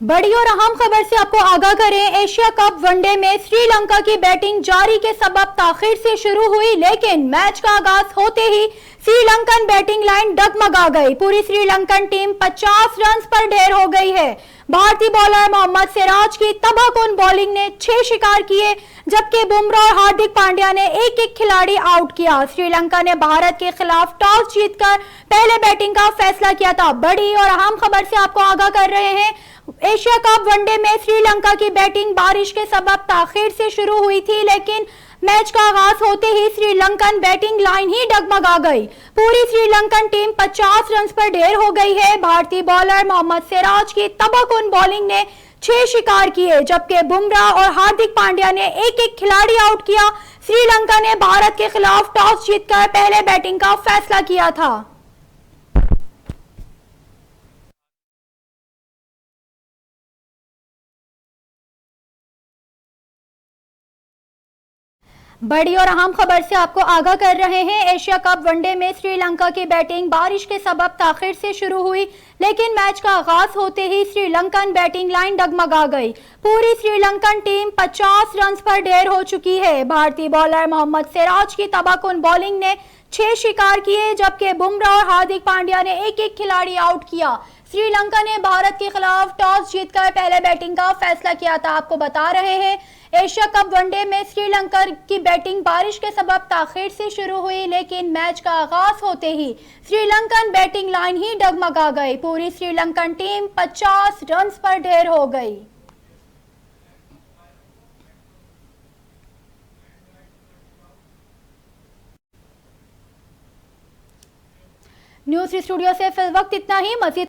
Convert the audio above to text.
बड़ी और अहम खबर से आपको आगाह करें। एशिया कप वनडे में श्रीलंका की बैटिंग जारी के सबब ताखिर से शुरू हुई, लेकिन मैच का आगाज होते ही श्रीलंकन बैटिंग लाइन डगमगा गई। पूरी श्रीलंकन टीम 50 रन पर ढेर हो गई है। भारतीय बॉलर मोहम्मद सिराज की तबाहकुन बॉलिंग ने 6 शिकार किए, जबकि बुमराह और हार्दिक पांड्या ने एक एक खिलाड़ी आउट किया। श्रीलंका ने भारत के खिलाफ टॉस जीतकर पहले बैटिंग का फैसला किया था। बड़ी और अहम खबर से आपको आगाह कर रहे हैं। एशिया कप वनडे में श्रीलंका की बैटिंग बारिश के सबब ताखिर से शुरू हुई थी, लेकिन मैच का आगाज होते ही श्रीलंकन बैटिंग लाइन ही डगमगा गई। पूरी श्रीलंकन टीम 50 रन पर ढेर हो गई है। भारतीय बॉलर मोहम्मद सिराज की तबाहकुन बॉलिंग ने 6 शिकार किए, जबकि बुमराह और हार्दिक पांड्या ने एक एक खिलाड़ी आउट किया। श्रीलंका ने भारत के खिलाफ टॉस जीतकर पहले बैटिंग का फैसला किया था। बड़ी और अहम खबर से आपको आगाह कर रहे हैं। एशिया कप वनडे में श्रीलंका की बैटिंग बारिश के सबब ताखिर से शुरू हुई, लेकिन मैच का आगाज होते ही श्रीलंकन बैटिंग लाइन डगमगा गई। पूरी श्रीलंकन टीम 50 रन पर ढेर हो चुकी है। भारतीय बॉलर मोहम्मद सिराज की तबाहकुन बॉलिंग ने 6 शिकार किए, जबकि बुमराह और हार्दिक पांड्या ने एक एक खिलाड़ी आउट किया। श्रीलंका ने भारत के खिलाफ टॉस जीतकर पहले बैटिंग का फैसला किया था। आपको बता रहे हैं, एशिया कप वनडे में श्रीलंका की बैटिंग बारिश के सबब ताखिर से शुरू हुई, लेकिन मैच का आगाज होते ही श्रीलंकन बैटिंग लाइन ही डगमगा गई। पूरी श्रीलंकन टीम 50 रन पर ढेर हो गई। न्यूज स्टूडियो से फिल वक्त इतना ही। मजीद